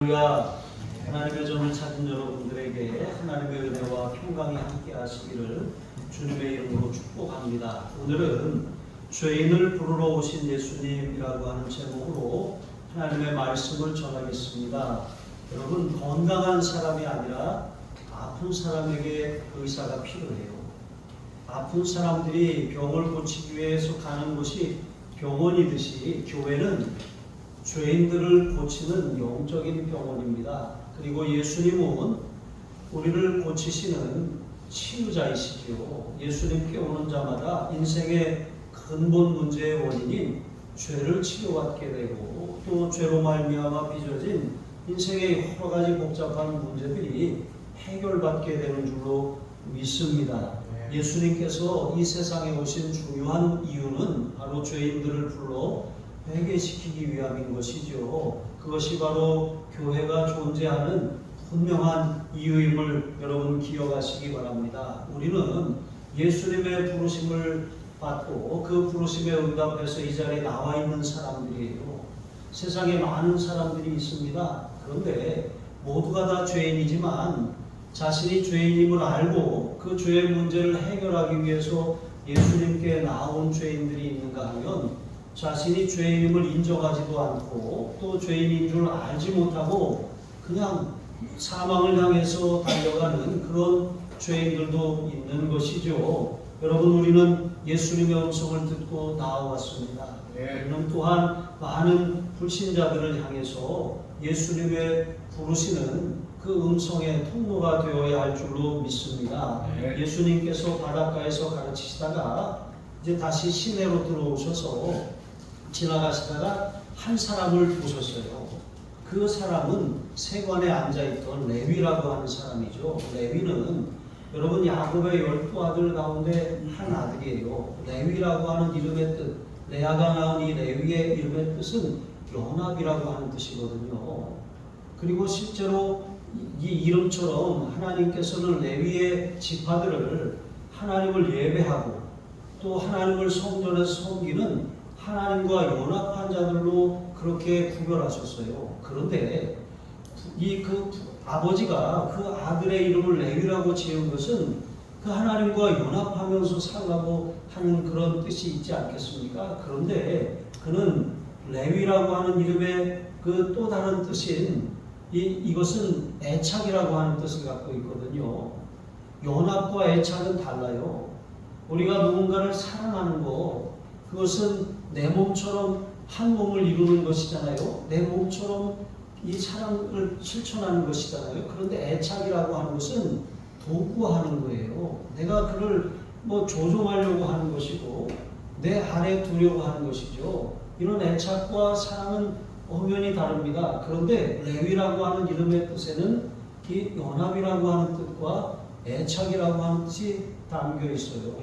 우리가 하나님의 전을 찾은 여러분들에게 하나님의 은혜와 평강이 함께 하시기를 주님의 이름으로 축복합니다. 오늘은 죄인을 부르러 오신 예수님이라고 하는 제목으로 하나님의 말씀을 전하겠습니다. 여러분, 건강한 사람이 아니라 아픈 사람에게 의사가 필요해요. 아픈 사람들이 병을 고치기 위해서 가는 곳이 병원이듯이 교회는 죄인들을 고치는 영적인 병원입니다. 그리고 예수님은 우리를 고치시는 치유자이시죠. 예수님께 오는 자마다 인생의 근본 문제의 원인인 죄를 치료받게 되고 또 죄로 말미암아 빚어진 인생의 여러 가지 복잡한 문제들이 해결받게 되는 줄로 믿습니다. 예수님께서 이 세상에 오신 중요한 이유는 바로 죄인들을 불러 회개시키기 위함인 것이죠. 그것이 바로 교회가 존재하는 분명한 이유임을 여러분 기억하시기 바랍니다. 우리는 예수님의 부르심을 받고 그 부르심에 응답해서 이 자리에 나와 있는 사람들이에요. 세상에 많은 사람들이 있습니다. 그런데 모두가 다 죄인이지만 자신이 죄인임을 알고 그 죄의 문제를 해결하기 위해서 예수님께 나온 죄인들이 있는가 하면 자신이 죄인임을 인정하지도 않고 또 죄인인 줄 알지 못하고 그냥 사망을 향해서 달려가는 그런 죄인들도 있는 것이죠. 여러분, 우리는 예수님의 음성을 듣고 나아왔습니다. 우리는 또한 많은 불신자들을 향해서 예수님의 부르시는 그 음성의 통로가 되어야 할 줄로 믿습니다. 예수님께서 바닷가에서 가르치시다가 이제 다시 시내로 들어오셔서 지나가시다가 한 사람을 보셨어요. 그 사람은 세관에 앉아있던 레위라고 하는 사람이죠. 레위는 여러분 야곱의 12 아들 가운데 한 아들이에요. 레위라고 하는 이름의 뜻, 레아가 낳은 이 레위의 이름의 뜻은 연합이라고 하는 뜻이거든요. 그리고 실제로 이 이름처럼 하나님께서는 레위의 지파들을 하나님을 예배하고 또 하나님을 성전에서 섬기는 하나님과 연합한 자들로 그렇게 구별하셨어요. 그런데 아버지가 그 아들의 이름을 레위라고 지은 것은 그 하나님과 연합하면서 살라고 하는 그런 뜻이 있지 않겠습니까? 그런데 그는 레위라고 하는 이름의 그 또 다른 뜻인 이것은 애착이라고 하는 뜻을 갖고 있거든요. 연합과 애착은 달라요. 우리가 누군가를 사랑하는 거, 그것은 내 몸처럼 한 몸을 이루는 것이잖아요. 내 몸처럼 이 사랑을 실천하는 것이잖아요. 그런데 애착이라고 하는 것은 도구하는 거예요. 내가 그를 조종하려고 하는 것이고 내 아래 두려고 하는 것이죠. 이런 애착과 사랑은 엄연히 다릅니다. 그런데 레위라고 하는 이름의 뜻에는 이 연합이라고 하는 뜻과 애착이라고 하는 뜻이 담겨 있어요.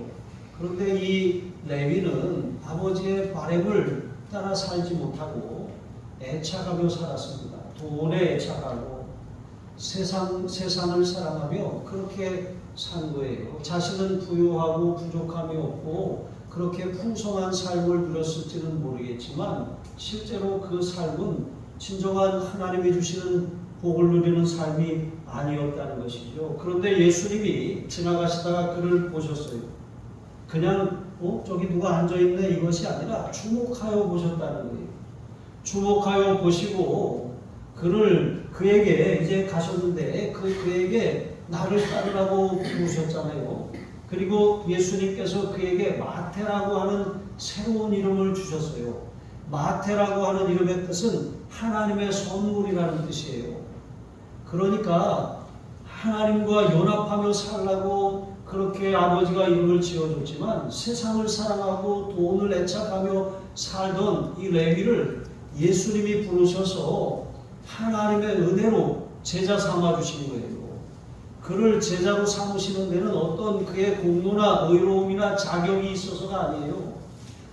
그런데 이 레위는 아버지의 바램을 따라 살지 못하고 애착하며 살았습니다. 돈에 애착하고 세상을 사랑하며 그렇게 산 거예요. 자신은 부유하고 부족함이 없고 그렇게 풍성한 삶을 누렸을지는 모르겠지만 실제로 그 삶은 진정한 하나님이 주시는 복을 누리는 삶이 아니었다는 것이죠. 그런데 예수님이 지나가시다가 그를 보셨어요. 그냥 저기 누가 앉아있네 이것이 아니라 주목하여 보셨다는 거예요. 주목하여 보시고 그에게 이제 가셨는데 그에게 나를 따르라고 부르셨잖아요. 그리고 예수님께서 그에게 마태라고 하는 새로운 이름을 주셨어요. 마태라고 하는 이름의 뜻은 하나님의 선물이라는 뜻이에요. 그러니까 하나님과 연합하며 살라고 그렇게 아버지가 이름을 지어줬지만 세상을 사랑하고 돈을 애착하며 살던 이 레위를 예수님이 부르셔서 하나님의 은혜로 제자 삼아 주신 거예요. 그를 제자로 삼으시는 데는 어떤 그의 공로나 의로움이나 자격이 있어서가 아니에요.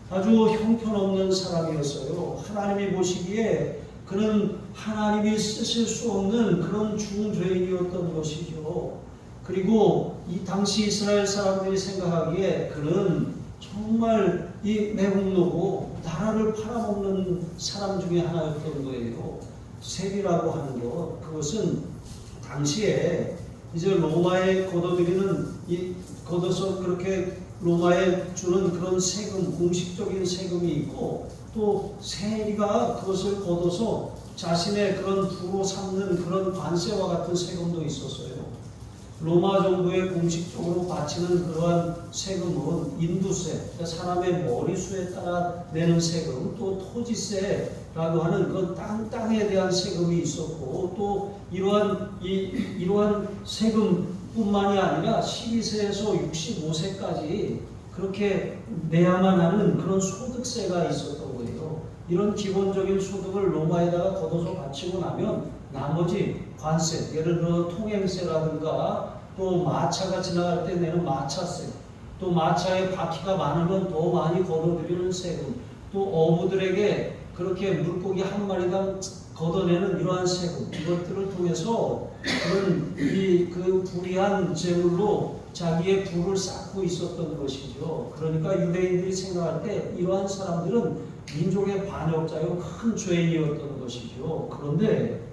아주 형편없는 사람이었어요. 하나님이 보시기에 그는 하나님이 쓰실 수 없는 그런 중죄인이었던 것이죠. 그리고 이 당시 이스라엘 사람들이 생각하기에 그는 정말 이 매국노고 나라를 팔아먹는 사람 중에 하나였던 거예요. 세리라고 하는 것, 그것은 당시에 이제 로마에 걷어들이는 걷어서 그렇게 관로마에 주는 그런 세금, 공식적인 세금이 있고 또 세리가 그것을 걷어서 자신의 그런 부로 삼는 그런 관세와 같은 세금도 있었어요. 로마 정부에 공식적으로 바치는 그러한 세금은 인두세, 그러니까 사람의 머리수에 따라 내는 세금, 또 토지세라고 하는 그 땅에 대한 세금이 있었고, 또 이러한 세금뿐만이 아니라 12세에서 65세까지 그렇게 내야만 하는 그런 소득세가 있었던 거예요. 이런 기본적인 소득을 로마에다가 걷어서 바치고 나면 나머지 관세, 예를 들어 통행세라든가 또 마차가 지나갈 때 내는 마차세, 또 마차에 바퀴가 많으면 더 많이 걷어들이는 세금, 또 어부들에게 그렇게 물고기 한 마리당 걷어내는 이러한 세금, 이것들을 통해서 그 불이한 재물로 자기의 부를 쌓고 있었던 것이죠. 그러니까 유대인들이 생각할 때 이러한 사람들은 민족의 반역자요, 큰 죄인이었던 것이죠. 그런데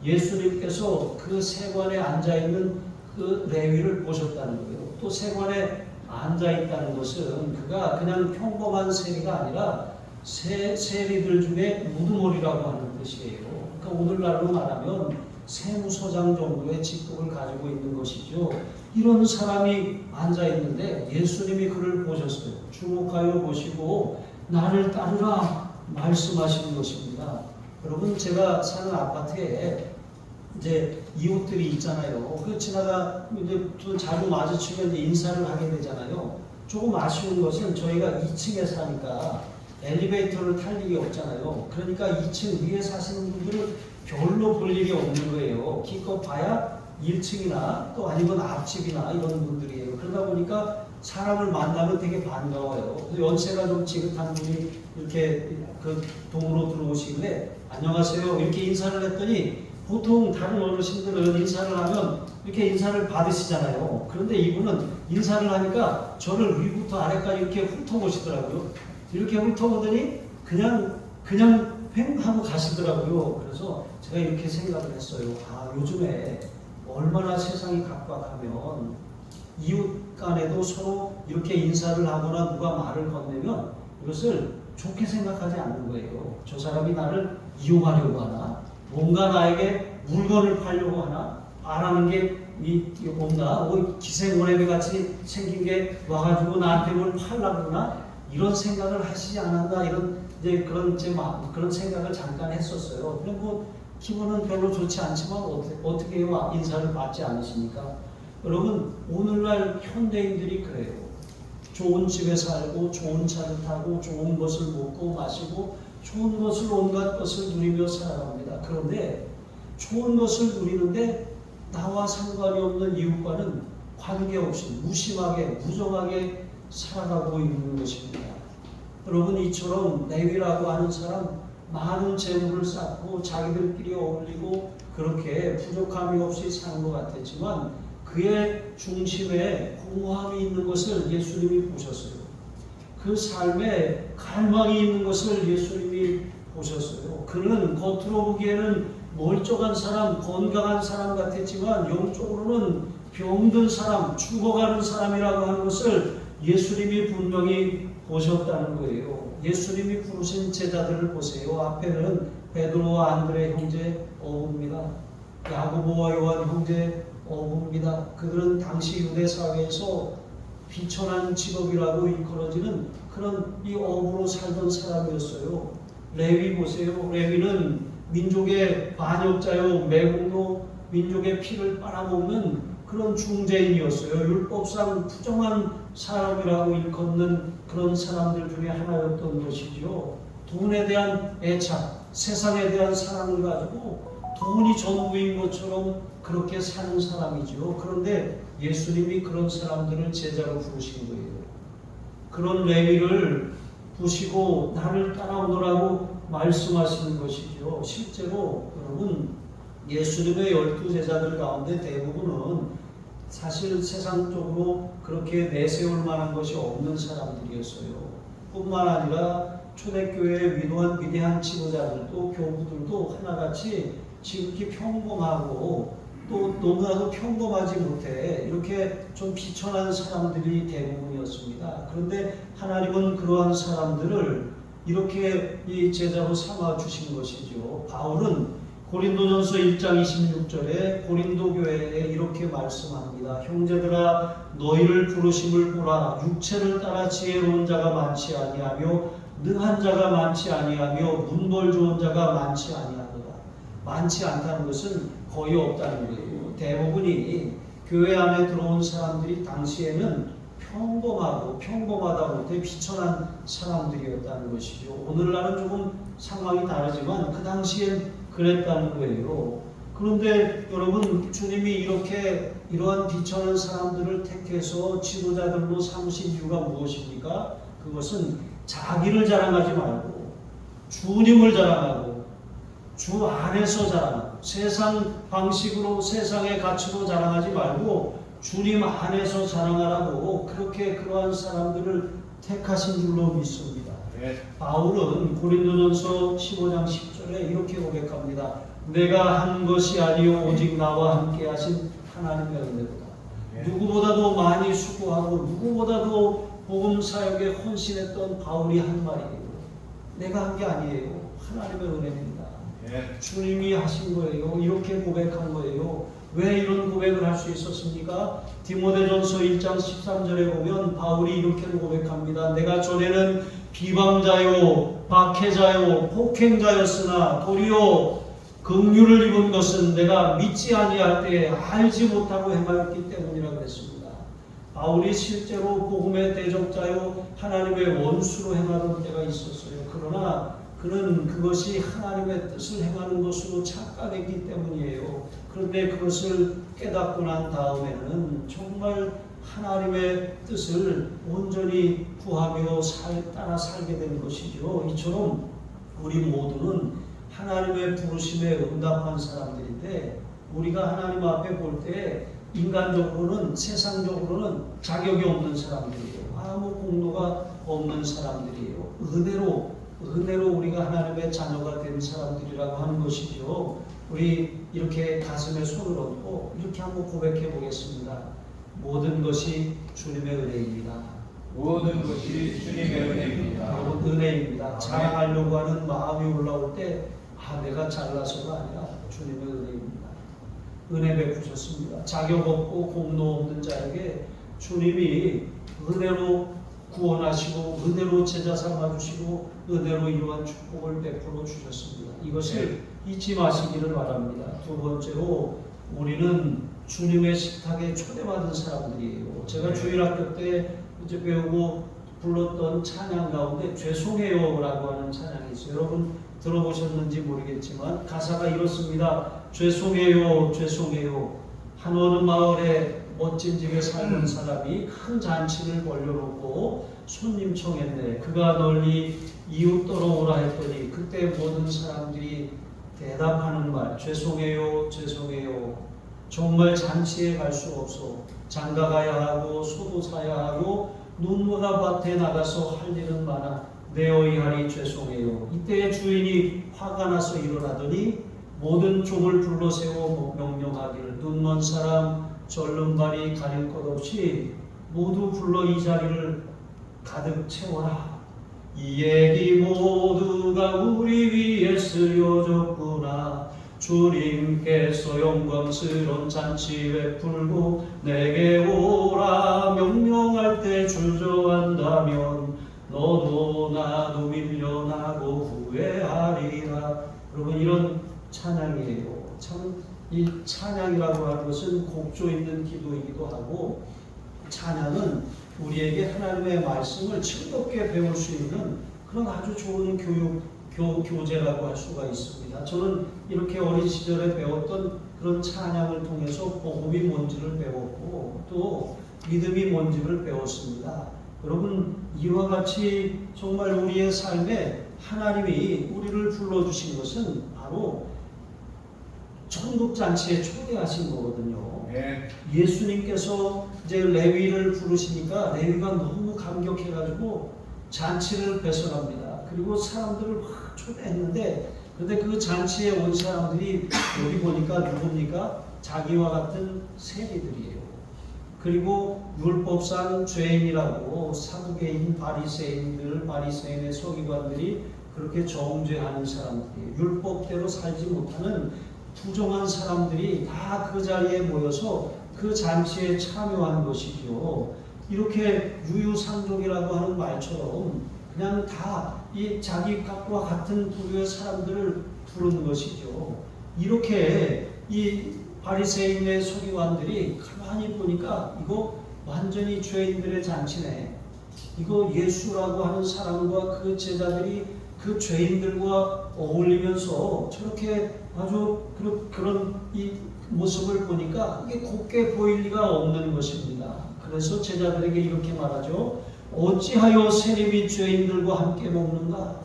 예수님께서 그 세관에 앉아있는 그 레위를 보셨다는 거예요. 또 세관에 앉아있다는 것은 그가 그냥 평범한 세리가 아니라 세리들 중에 무두머리라고 하는 뜻이에요. 그러니까 오늘날로 말하면 세무서장 정도의 직급을 가지고 있는 것이죠. 이런 사람이 앉아있는데 예수님이 그를 보셨어요. 주목하여 보시고 나를 따르라 말씀하시는 것입니다. 여러분, 제가 사는 아파트에 이제 이웃들이 있잖아요. 그 지나가 이제 좀 자주 마주치면 인사를 하게 되잖아요. 조금 아쉬운 것은 저희가 2층에 사니까 엘리베이터를 탈 일이 없잖아요. 그러니까 2층 위에 사시는 분들은 별로 볼 일이 없는 거예요. 기껏 봐야 1층이나 또 아니면 앞집이나 이런 분들이에요. 그러다 보니까 사람을 만나면 되게 반가워요. 연세가 좀 지긋한 분이 이렇게 그 동으로 들어오시길래 안녕하세요 이렇게 인사를 했더니 보통 다른 어르신들은 인사를 하면 이렇게 인사를 받으시잖아요. 그런데 이분은 인사를 하니까 저를 위부터 아래까지 이렇게 훑어보시더라고요. 이렇게 훑어보더니 그냥 횡 하고 가시더라고요. 그래서 제가 이렇게 생각을 했어요. 아, 요즘에 얼마나 세상이 각박하면 이웃 간에도 서로 이렇게 인사를 하거나 누가 말을 건네면 이것을 좋게 생각하지 않는 거예요. 저 사람이 나를 이용하려고 하나? 뭔가 나에게 물건을 팔려고 하나? 바라는 게 뭔가 기생오래비 같이 생긴 게 와가지고 나한테 뭘 팔려고 그러나? 이런 생각을 하시지 않았나? 이제 그런 생각을 잠깐 했었어요. 근데 기분은 별로 좋지 않지만 어떻게 해요? 인사를 받지 않으십니까? 여러분, 오늘날 현대인들이 그래요. 좋은 집에 살고 좋은 차를 타고 좋은 것을 먹고 마시고 좋은 것을 온갖 것을 누리며 살아갑니다. 그런데 좋은 것을 누리는데 나와 상관이 없는 이웃과는 관계없이 무심하게 무정하게 살아가고 있는 것입니다. 여러분, 이처럼 레위라고 하는 사람 많은 재물을 쌓고 자기들끼리 어울리고 그렇게 부족함이 없이 사는 것 같았지만 그의 중심에 공허함이 있는 것을 예수님이 보셨어요. 그 삶에 갈망이 있는 것을 예수님이 보셨어요. 그는 겉으로 보기에는 멀쩡한 사람, 건강한 사람 같았지만 영적으로는 병든 사람, 죽어가는 사람이라고 하는 것을 예수님이 분명히 보셨다는 거예요. 예수님이 부르신 제자들을 보세요. 앞에는 베드로와 안드레 형제 어부입니다. 야고보와 요한 형제 어부입니다. 그들은 당시 유대 사회에서 비천한 직업이라고 일컬어지는 그런 이 어부로 살던 사람이었어요. 레위 보세요. 레위는 민족의 반역자요, 매국노, 민족의 피를 빨아먹는 그런 중재인이었어요. 율법상 부정한 사람이라고 일컫는 그런 사람들 중에 하나였던 것이죠. 돈에 대한 애착, 세상에 대한 사랑을 가지고 돈이 전부인 것처럼 그렇게 사는 사람이죠. 그런데 예수님이 그런 사람들을 제자로 부르신 거예요. 그런 레위를 보시고 나를 따라오너라고 말씀하시는 것이죠. 실제로 여러분, 예수님의 12제자들 가운데 대부분은 사실 세상적으로 그렇게 내세울 만한 것이 없는 사람들이었어요. 뿐만 아니라 초대교회의 위대한 지도자들도 교부들도 하나같이 지극히 평범하고 또 너무나도 평범하지 못해 이렇게 좀 비천한 사람들이 대부분이었습니다. 그런데 하나님은 그러한 사람들을 이렇게 이 제자로 삼아 주신 것이죠. 바울은 고린도전서 1장 26절에 고린도 교회에 이렇게 말씀합니다. 형제들아 너희를 부르심을 보라. 육체를 따라 지혜로운 자가 많지 아니하며 능한 자가 많지 아니하며 문벌 좋은 자가 많지 아니하노라. 많지 않다는 것은 거의 없다는 거예요. 대부분이 교회 안에 들어온 사람들이 당시에는 평범하다 못해 비천한 사람들이었다는 것이죠. 오늘날은 조금 상황이 다르지만 그 당시엔 그랬다는 거예요. 그런데 여러분, 주님이 이렇게 이러한 비천한 사람들을 택해서 지도자들로 삼으신 이유가 무엇입니까? 그것은 자기를 자랑하지 말고 주님을 자랑하고 주 안에서 자랑하고 세상 방식으로 세상의 가치로 자랑하지 말고 주님 안에서 자랑하라고 그렇게 그러한 사람들을 택하신 줄로 믿습니다. 바울은 고린도전서 15장 10절에 이렇게 고백합니다. 내가 한 것이 아니요 오직 나와 함께 하신 하나님의 은혜로다. 누구보다도 많이 수고하고 누구보다도 복음 사역에 헌신했던 바울이 한 말이에요. 내가 한 게 아니에요. 하나님의 은혜입니다. 주님이 하신 거예요. 이렇게 고백한 거예요. 왜 이런 고백을 할 수 있었습니까? 디모데전서 1장 13절에 보면 바울이 이렇게 고백합니다. 내가 전에는 비방자요 박해자요 폭행자였으나 도리어 긍휼을 입은 것은 내가 믿지 아니할 때에 알지 못하고 행하였기 때문이라 그랬습니다. 바울이 실제로 복음의 대적자요 하나님의 원수로 행하던 때가 있었어요. 그러나 그는 그것이 하나님의 뜻을 행하는 것으로 착각했기 때문이에요. 그런데 그것을 깨닫고 난 다음에는 정말 하나님의 뜻을 온전히 구하며 따라 살게 된 것이죠. 이처럼 우리 모두는 하나님의 부르심에 응답한 사람들인데 우리가 하나님 앞에 볼 때 인간적으로는 세상적으로는 자격이 없는 사람들이에요. 아무 공로가 없는 사람들이에요. 은혜로 우리가 하나님의 자녀가 된 사람들이라고 하는 것이죠. 우리 이렇게 가슴에 손을 얹고 이렇게 한번 고백해 보겠습니다. 모든 것이 주님의 은혜입니다. 모든 것이 주님의 은혜입니다. 여러분, 은혜입니다. 자랑하려고 하는 마음이 올라올 때 내가 잘나서가 아니라 주님의 은혜입니다. 은혜 베푸셨습니다. 자격 없고 공로 없는 자에게 주님이 은혜로 구원하시고 은혜로 제자 삼아주시고 은혜로 이러한 축복을 베풀어 주셨습니다. 이것을 잊지 마시기를 바랍니다. 두 번째로 우리는 주님의 식탁에 초대받은 사람들이에요. 제가 주일학교 때 이제 배우고 불렀던 찬양 가운데 죄송해요 라고 하는 찬양이 있어요. 여러분 들어보셨는지 모르겠지만 가사가 이렇습니다. 죄송해요 죄송해요. 한 어느 마을에 멋진 집에 살던 사람이 큰 잔치를 벌려놓고 손님 청했네. 그가 널리 이웃 떨어오라 했더니 그때 모든 사람들이 대답하는 말 죄송해요 죄송해요. 정말 잔치에 갈 수 없어. 장가 가야 하고 소도 사야 하고 눈보다 밭에 나가서 할 일은 많아. 내어이하니 죄송해요. 이때 주인이 화가 나서 일어나더니 모든 종을 불러세워 명령하기를 눈먼 사람 절름발이 가릴 것 없이 모두 불러 이 자리를 가득 채워라. 이 얘기 모두가 우리 위해 쓰여졌구나. 주님께서 영광스러운 잔치 베풀고 내게 오라 명령할 때 주저한다면 너도 나도 밀려나고 후회하리라. 여러분 이런 찬양이에요. 참 이 찬양이라고 하는 것은 곡조 있는 기도이기도 하고 찬양은 우리에게 하나님의 말씀을 즐겁게 배울 수 있는 그런 아주 좋은 교재라고 할 수가 있습니다. 저는 이렇게 어린 시절에 배웠던 그런 찬양을 통해서 복음이 뭔지를 배웠고 또 믿음이 뭔지를 배웠습니다. 여러분 이와 같이 정말 우리의 삶에 하나님이 우리를 불러주신 것은 바로 천국잔치에 초대하신 거거든요. 예수님께서 이제 레위를 부르시니까 레위가 너무 감격해가지고 잔치를 배설합니다. 그리고 사람들을 확 초대했는데 그런데 그 잔치에 온 사람들이 여기 보니까 누굽니까? 자기와 같은 세리들이에요. 그리고 율법상 죄인이라고 사두개인 바리새인의 서기관들이 그렇게 정죄하는 사람들이에요. 율법대로 살지 못하는 부정한 사람들이 다 그 자리에 모여서 그 잔치에 참여한 것이죠. 이렇게 유유상종이라고 하는 말처럼 그냥 다 이 자기 값과 같은 부류의 사람들을 부르는 것이죠. 이렇게 이 바리새인의 서기관들이 가만히 보니까 이거 완전히 죄인들의 잔치네. 이거 예수라고 하는 사람과 그 제자들이 그 죄인들과 어울리면서 저렇게 아주 그런 이 모습을 보니까 이게 곱게 보일 리가 없는 것입니다. 그래서 제자들에게 이렇게 말하죠. 어찌하여 세리비 죄인들과 함께 먹는가?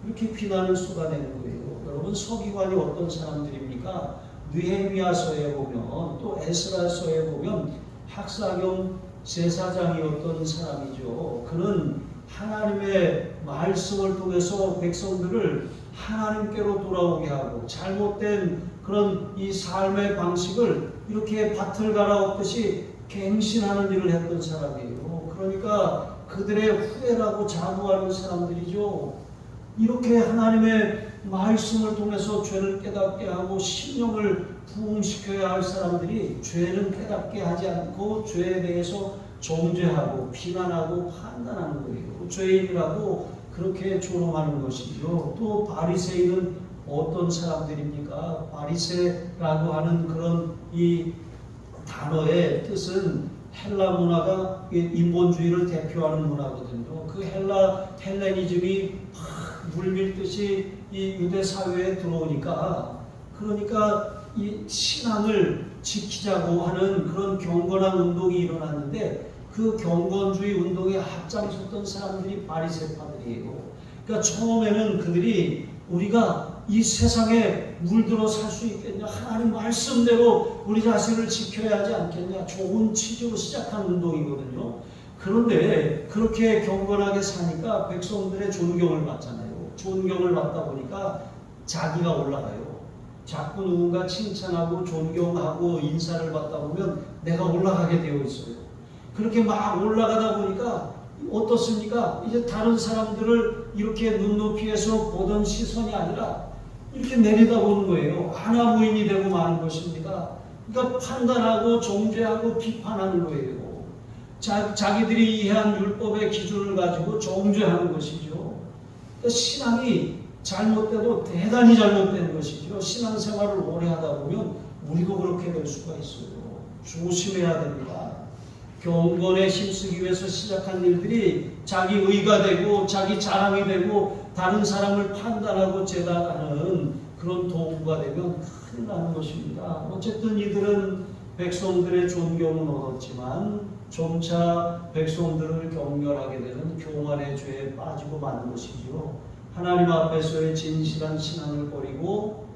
이렇게 비난을 쏟아내는 거예요. 여러분, 서기관이 어떤 사람들입니까? 느헤미야서에 보면 또 에스라서에 보면 학사겸 제사장이었던 사람이죠. 그는 하나님의 말씀을 통해서 백성들을 하나님께로 돌아오게 하고 잘못된 그런 이 삶의 방식을 이렇게 밭을 갈아엎듯이 갱신하는 일을 했던 사람이에요. 그러니까 그들의 후회라고 자부하는 사람들이죠. 이렇게 하나님의 말씀을 통해서 죄를 깨닫게 하고 심령을 부흥시켜야 할 사람들이 죄는 깨닫게 하지 않고 죄에 대해서 정죄하고 비난하고 판단하는 거예요. 죄인이라고 그렇게 조롱하는 것이죠. 또 바리새인은 어떤 사람들입니까? 바리새라고 하는 그런 이 단어의 뜻은 헬라 문화가 인본주의를 대표하는 문화거든요. 그 헬레니즘이 물밀듯이 이 유대 사회에 들어오니까 그러니까 이 신앙을 지키자고 하는 그런 경건한 운동이 일어났는데 그 경건주의 운동에 앞장섰던 사람들이 바리새파들이에요. 그러니까 처음에는 그들이 우리가 이 세상에 물들어 살 수 있겠냐, 하나님 말씀대로 우리 자신을 지켜야 하지 않겠냐, 좋은 취지로 시작한 운동이거든요. 그런데 그렇게 경건하게 사니까 백성들의 존경을 받잖아요. 존경을 받다 보니까 자기가 올라가요. 자꾸 누군가 칭찬하고 존경하고 인사를 받다 보면 내가 올라가게 되어 있어요. 그렇게 막 올라가다 보니까 어떻습니까? 이제 다른 사람들을 이렇게 눈높이에서 보던 시선이 아니라 이렇게 내려다보는 거예요. 하나무인이 되고 마는 것입니다. 그러니까 판단하고 정죄하고 비판하는 거예요. 자기들이 이해한 율법의 기준을 가지고 정죄하는 것이죠. 그러니까 신앙이 잘못돼도 대단히 잘못된 것이죠. 신앙생활을 오래 하다 보면 우리도 그렇게 될 수가 있어요. 조심해야 됩니다. 경건에 힘쓰기 위해서 시작한 일들이 자기 의가 되고 자기 자랑이 되고 다른 사람을 판단하고 재단하는 그런 도구가 되면 큰일 나는 것입니다. 어쨌든 이들은 백성들의 존경은 얻었지만 점차 백성들을 경멸하게 되는 교만의 죄에 빠지고 마는 것이죠. 하나님 앞에서의 진실한 신앙을 버리고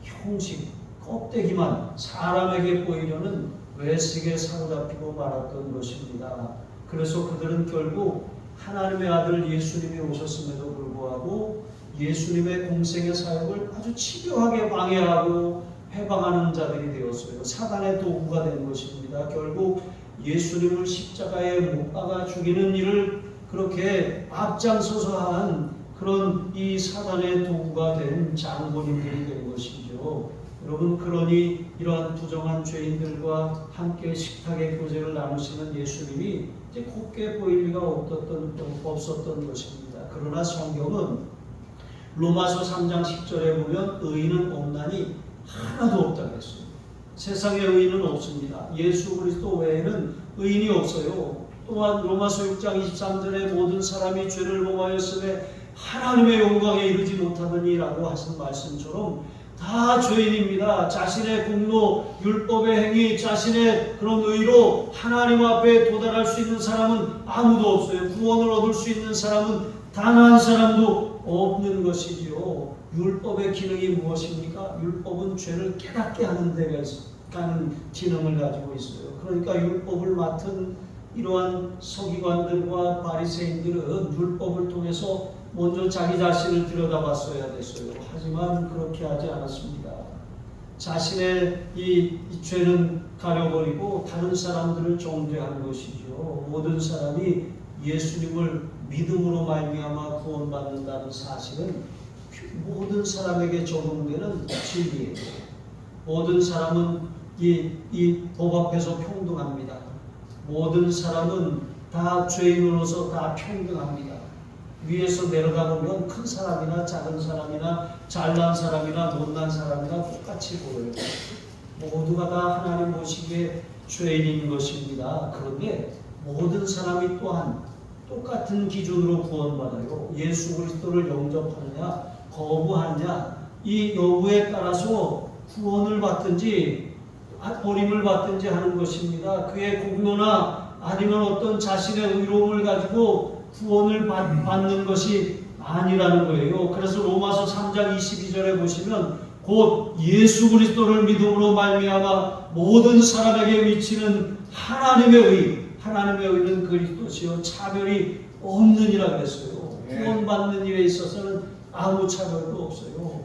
형식, 껍데기만 사람에게 보이려는 외식에 사로잡히고 말았던 것입니다. 그래서 그들은 결국 하나님의 아들 예수님이 오셨음에도 불구하고 예수님의 공생의 사역을 아주 집요하게 방해하고 해방하는 자들이 되었어요. 사단의 도구가 된 것입니다. 결국 예수님을 십자가에 못 박아 죽이는 일을 그렇게 앞장서서 한 그런 이 사단의 도구가 된 장본인들이 된 것이죠. 여러분, 그러니 이러한 부정한 죄인들과 함께 식탁의 교제를 나누시는 예수님이 이제 곱게 보일 리가 없었던 것입니다. 그러나 성경은 로마서 3장 10절에 보면 의인은 없나니 하나도 없다 그랬어요. 세상에 의인은 없습니다. 예수 그리스도 외에는 의인이 없어요. 또한 로마서 6장 23절에 모든 사람이 죄를 범하였음에 하나님의 영광에 이르지 못하더니라고 하신 말씀처럼 다 죄인입니다. 자신의 공로, 율법의 행위, 자신의 그런 의로 하나님 앞에 도달할 수 있는 사람은 아무도 없어요. 구원을 얻을 수 있는 사람은 단 한 사람도 없는 것이지요. 율법의 기능이 무엇입니까? 율법은 죄를 깨닫게 하는 데가 가는 기능을 가지고 있어요. 그러니까 율법을 맡은 이러한 서기관들과 바리새인들은 율법을 통해서 먼저 자기 자신을 들여다봤어야 됐어요. 하지만 그렇게 하지 않았습니다. 자신의 이 죄는 가려버리고 다른 사람들을 정죄하는 것이죠. 모든 사람이 예수님을 믿음으로 말미암아 구원받는다는 사실은 모든 사람에게 적용되는 진리예요. 모든 사람은 이 법 앞에서 평등합니다. 모든 사람은 다 죄인으로서 다 평등합니다. 위에서 내려다보면 큰 사람이나 작은 사람이나 잘난 사람이나 못난 사람이나 똑같이 보여요. 모두가 다 하나님 보시기에 죄인인 것입니다. 그런데 모든 사람이 또한 똑같은 기준으로 구원받아요. 예수 그리스도를 영접하느냐 거부하느냐 이 여부에 따라서 구원을 받든지 버림을 받든지 하는 것입니다. 그의 공로나 아니면 어떤 자신의 의로움을 가지고 구원을 받는 것이 아니라는 거예요. 그래서 로마서 3장 22절에 보시면 곧 예수 그리스도를 믿음으로 말미암아 모든 사람에게 미치는 하나님의 의, 하나님의 의는 그리스도시요 차별이 없느니라 그랬어요. 구원받는 일에 있어서는 아무 차별도 없어요.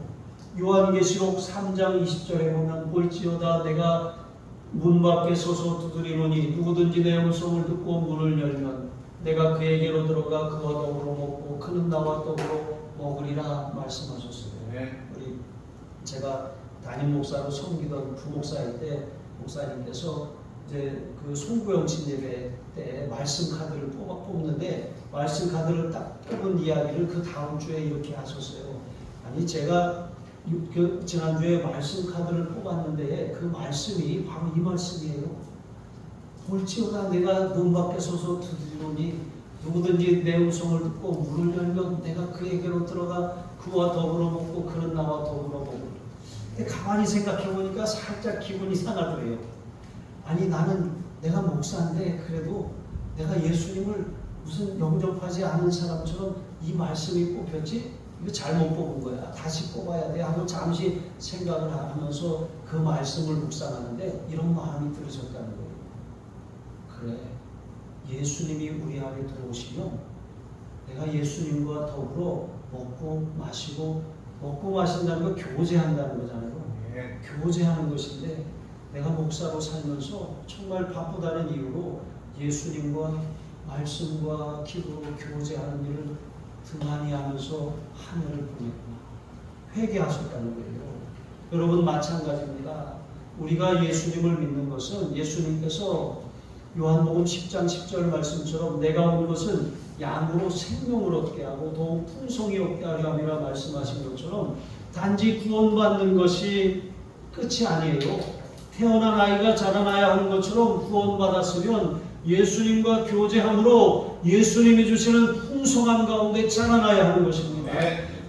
요한계시록 3장 20절에 보면 볼지어다 내가 문 밖에 서서 두드리노니 누구든지 내 음성을 듣고 문을 열면 내가 그에게로 들어가 그와 더불어 먹고 그는 나와 더불어 먹으리라 말씀하셨어요. 우리 제가 담임 목사로 섬기던 부목사일 때 목사님께서 이제 그 송구영신 예배 때 말씀 카드를 뽑는데 말씀 카드를 딱 뽑은 이야기를 그 다음 주에 이렇게 하셨어요. 아니 제가 그 지난주에 말씀 카드를 뽑았는데 그 말씀이 바로 이 말씀이에요. 볼지어다 내가 문 밖에 서서 두드리노니 누구든지 내 음성을 듣고 문을 열면 내가 그에게로 들어가 그와 더불어 먹고 그는 나와 더불어 먹으리라. 근데 가만히 생각해 보니까 살짝 기분이 상하더래요. 아니 나는 내가 목사인데 그래도 내가 예수님을 무슨 영접하지 않은 사람처럼 이 말씀이 뽑혔지? 이거 잘못 뽑은 거야. 다시 뽑아야 돼 하고 잠시 생각을 하면서 그 말씀을 묵상하는데 이런 마음이 들으셨다는 거예요. 그래, 예수님이 우리 안에 들어오시면 내가 예수님과 더불어 먹고 마신다는 거 교제한다는 거잖아요. 교제하는 것인데 내가 목사로 살면서 정말 바쁘다는 이유로 예수님과 말씀과 기도로 교제하는 일을 등한히 하면서 하늘을 보냈구나. 회개하셨다는 거예요. 여러분 마찬가지입니다. 우리가 예수님을 믿는 것은 예수님께서 요한복음 10장 10절 말씀처럼 내가 온 것은 양으로 생명을 얻게 하고 더욱 풍성히 얻게 하려 함이라 말씀하신 것처럼 단지 구원받는 것이 끝이 아니에요. 태어난 아이가 자라나야 하는 것처럼 구원받았으면 예수님과 교제함으로 예수님이 주시는 풍성함 가운데 자라나야 하는 것입니다.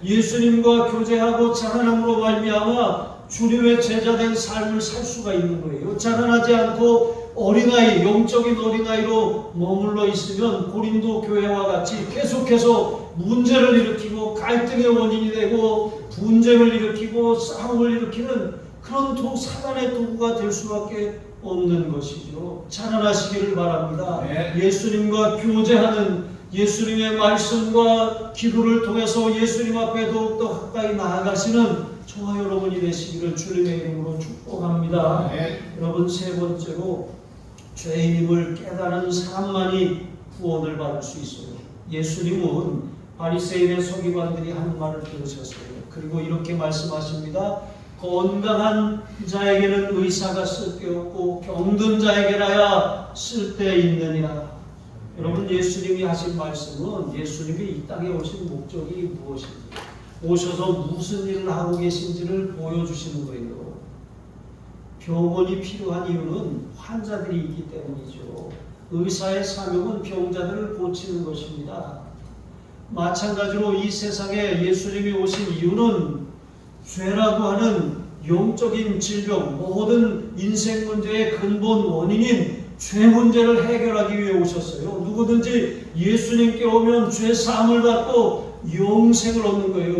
예수님과 교제하고 자라남으로 말미암아 주님의 제자된 삶을 살 수가 있는 거예요. 자라나지 않고 어린아이, 영적인 어린아이로 머물러 있으면 고린도 교회와 같이 계속해서 문제를 일으키고 갈등의 원인이 되고 분쟁을 일으키고 싸움을 일으키는 그런 사단의 도구가 될 수밖에 없는 것이죠. 자라나시기를 바랍니다. 예수님과 교제하는 예수님의 말씀과 기도를 통해서 예수님 앞에 더욱더 가까이 나아가시는 저와 여러분이 되시기를 주님의 이름으로 축복합니다. 여러분 세 번째로 죄인임을 깨달은 사람만이 구원을 받을 수 있어요. 예수님은 바리새인의 서기관들이 하는 말을 들으셨어요. 그리고 이렇게 말씀하십니다. 건강한 자에게는 의사가 쓸데없고 병든 자에게라야 쓸데있느니라. 여러분 예수님이 하신 말씀은 예수님이 이 땅에 오신 목적이 무엇인지 오셔서 무슨 일을 하고 계신지를 보여주시는 거예요. 병원이 필요한 이유는 환자들이 있기 때문이죠. 의사의 사명은 병자들을 고치는 것입니다. 마찬가지로 이 세상에 예수님이 오신 이유는 죄라고 하는 영적인 질병, 모든 인생 문제의 근본 원인인 죄 문제를 해결하기 위해 오셨어요. 누구든지 예수님께 오면 죄 사함을 받고 영생을 얻는 거예요.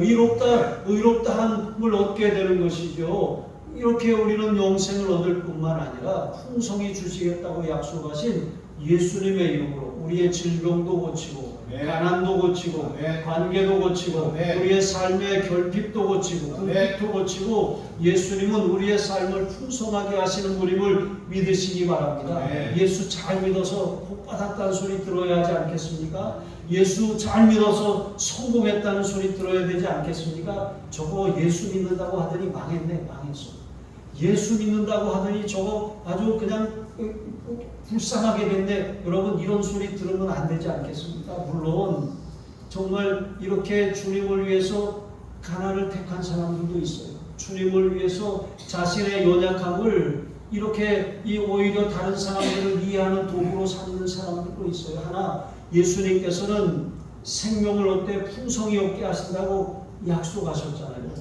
의롭다함을 얻게 되는 것이죠. 이렇게 우리는 영생을 얻을 뿐만 아니라 풍성히 주시겠다고 약속하신 예수님의 이름으로 우리의 질병도 고치고 네. 가난도 고치고 네. 관계도 고치고 네. 우리의 삶의 결핍도 고치고 네. 궁핍도 고치고 예수님은 우리의 삶을 풍성하게 하시는 분임을 믿으시기 바랍니다. 네. 예수 잘 믿어서 복 받았다는 소리 들어야 하지 않겠습니까? 예수 잘 믿어서 성공했다는 소리 들어야 되지 않겠습니까? 저거 예수 믿는다고 하더니 망했네, 망했어. 예수 믿는다고 하더니 저거 아주 그냥 불쌍하게 됐네. 여러분 이런 소리 들으면 안 되지 않겠습니까? 물론 정말 이렇게 주님을 위해서 가난을 택한 사람들도 있어요. 주님을 위해서 자신의 연약함을 이렇게 오히려 다른 사람들을 이해하는 도구로 삼는 사람들도 있어요. 하나, 예수님께서는 생명을 얻되 풍성히 얻게 하신다고 약속하셨잖아요.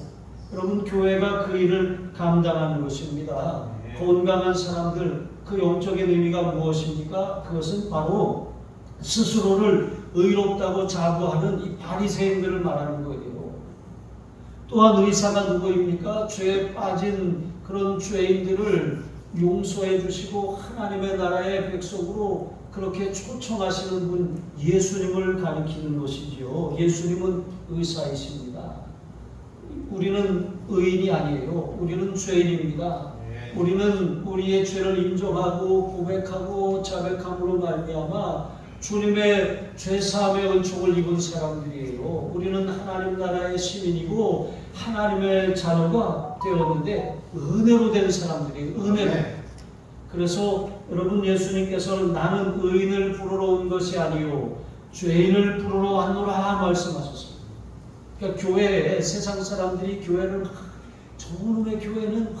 여러분 교회가 그 일을 감당하는 것입니다. 건강한 사람들, 그 영적인 의미가 무엇입니까? 그것은 바로 스스로를 의롭다고 자부하는 이 바리새인들을 말하는 거예요. 또한 의사가 누구입니까? 죄에 빠진 그런 죄인들을 용서해 주시고 하나님의 나라의 백성으로 그렇게 초청하시는 분 예수님을 가리키는 것이지요. 예수님은 의사이십니다. 우리는 의인이 아니에요. 우리는 죄인입니다. 우리는 우리의 죄를 인정하고 고백하고 자백함으로 말미암아 주님의 죄사함의 은총을 입은 사람들이에요. 우리는 하나님 나라의 시민이고 하나님의 자녀가 되었는데 은혜로 된 사람들이에요. 은혜로. 그래서 여러분 예수님께서는 나는 의인을 부르러 온 것이 아니요 죄인을 부르러 왔노라 말씀하셨습니다. 그러니까 교회에 세상 사람들이 교회를 저놈의 교회는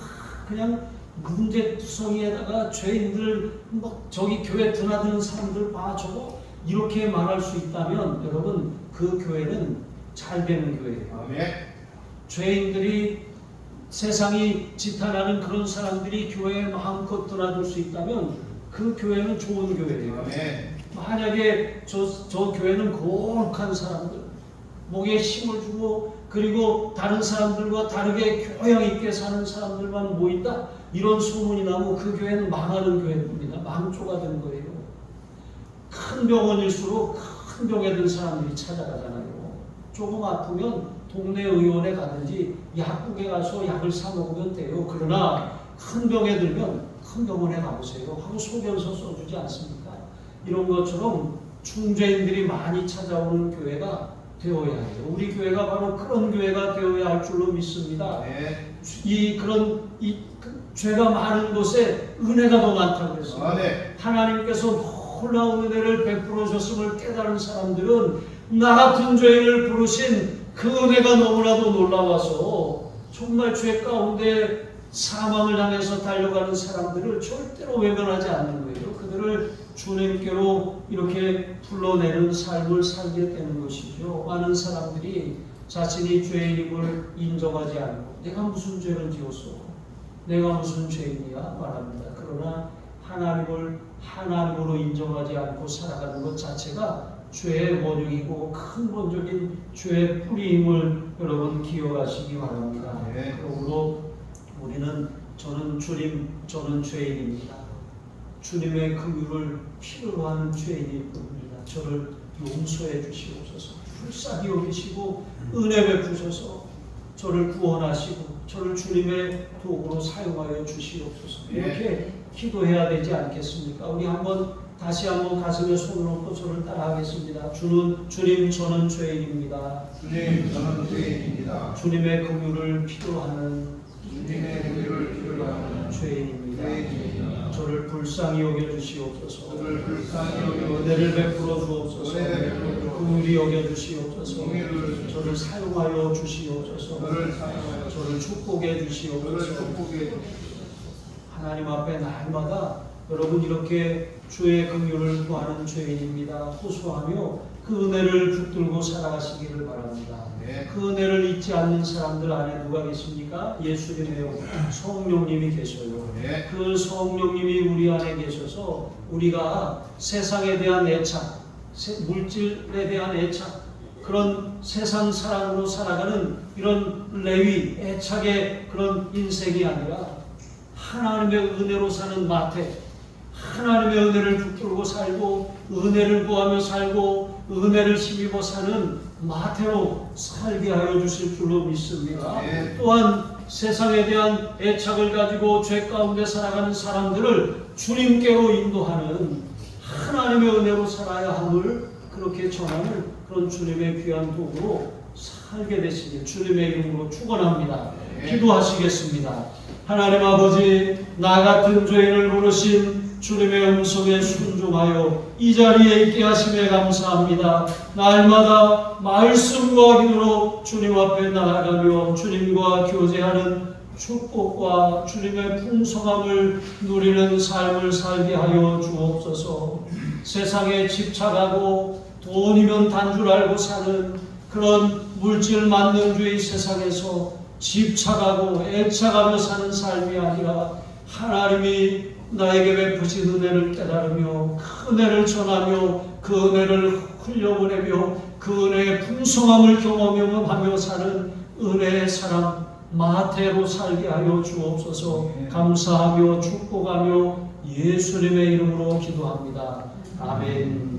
그냥 문제투성이에다가 죄인들 저기 교회 드나드는 사람들 봐 저거 이렇게 말할 수 있다면 여러분 그 교회는 잘 되는 교회예요. 아멘. 죄인들이 세상이 지탄하는 그런 사람들이 교회에 마음껏 드나들 수 있다면 그 교회는 좋은 교회예요. 아멘. 만약에 저 교회는 거룩한 사람들 목에 힘을 주고 그리고 다른 사람들과 다르게 교양 있게 사는 사람들만 모인다 이런 소문이 나고 그 교회는 망하는 교회입니다. 망조가 된 거예요. 큰 병원일수록 큰 병에 든 사람들이 찾아가잖아요. 조금 아프면 동네 의원에 가든지 약국에 가서 약을 사 먹으면 돼요. 그러나 큰 병에 들면 큰 병원에 가보세요 하고 소견서 써주지 않습니까? 이런 것처럼 중죄인들이 많이 찾아오는 교회가 되어야 해요. 우리 교회가 바로 그런 교회가 되어야 할 줄로 믿습니다. 네. 죄가 많은 곳에 은혜가 더 많다고 그랬습니다. 네. 하나님께서 놀라운 은혜를 베풀어 줬음을 깨달은 사람들은 나 같은 죄인을 부르신 그 은혜가 너무나도 놀라워서 정말 죄 가운데 사망을 향해서 달려가는 사람들을 절대로 외면하지 않는 거예요. 그들을 주님께로 이렇게 불러내는 삶을 살게 되는 것이죠. 많은 사람들이 자신이 죄인임을 인정하지 않고 내가 무슨 죄를 지었어? 내가 무슨 죄인이야? 말합니다. 그러나 하나님을 하나님으로 인정하지 않고 살아가는 것 자체가 죄의 원흉이고 근본적인 죄의 뿌리임을 여러분 기억하시기 바랍니다. 네. 그러므로 우리는 저는 죄인입니다. 주님의 긍휼을 필요로 하는 죄인일 뿐입니다. 저를 용서해 주시옵소서. 불쌍히 여기시고 은혜 베푸셔서 저를 구원하시고 저를 주님의 도구로 사용하여 주시옵소서. 이렇게 기도해야 되지 않겠습니까? 우리 다시 한번 가슴에 손을 얹고 저를 따라하겠습니다. 주님 저는 죄인입니다. 주님 저는 죄인입니다. 주님의 긍휼을 필요로 하는 주님의 긍휼을 필요로 하는 죄인입니다. 죄인입니다. 저를 불쌍히 여겨주시옵소서. 저를 불쌍히 여겨 은혜를 베풀어 주옵소서. 은혜를 베풀어 주옵소서. 긍휼히 여겨주시옵소서. 긍휼을 저를 사용하여 주시옵소서. 저를 사용하여 저를 축복해 저를 주시옵소서. 축복해 주옵소서. 하나님 앞에 날마다 여러분 이렇게 주의 긍휼을 구하는 죄인입니다. 호소하며 그 은혜를 붙들고 살아가시기를 바랍니다. 네. 그 은혜를 잊지 않는 사람들 안에 누가 계십니까? 예수님이요. 성령님이 계셔요. 네. 그 성령님이 우리 안에 계셔서 우리가 세상에 대한 애착, 물질에 대한 애착, 그런 세상 사랑으로 살아가는 이런 레위, 애착의 그런 인생이 아니라 하나님의 은혜로 사는 마태, 하나님의 은혜를 붙들고 살고 은혜를 구하며 살고 은혜를 힘입어 사는 마태로 살게 하여 주실 줄로 믿습니다. 또한 세상에 대한 애착을 가지고 죄 가운데 살아가는 사람들을 주님께로 인도하는 하나님의 은혜로 살아야 함을 그렇게 전하는 그런 주님의 귀한 도구로 살게 되시길 주님의 이름으로 축원합니다. 기도하시겠습니다. 하나님 아버지, 나 같은 죄인을 부르신 주님의 음성에 순종하여 이 자리에 있게 하심에 감사합니다. 날마다 말씀과 기도로 주님 앞에 나아가며 주님과 교제하는 축복과 주님의 풍성함을 누리는 삶을 살게 하여 주옵소서. 세상에 집착하고 돈이면 단 줄 알고 사는 그런 물질 만능주의 세상에서 집착하고 애착하며 사는 삶이 아니라 하나님이 나에게 베푸신 은혜를 깨달으며 그 은혜를 전하며 그 은혜를 흘려보내며 그 은혜의 풍성함을 경험하며 사는 은혜의 사람 마태로 살게 하여 주옵소서. 감사하며 축복하며 예수님의 이름으로 기도합니다. 아멘.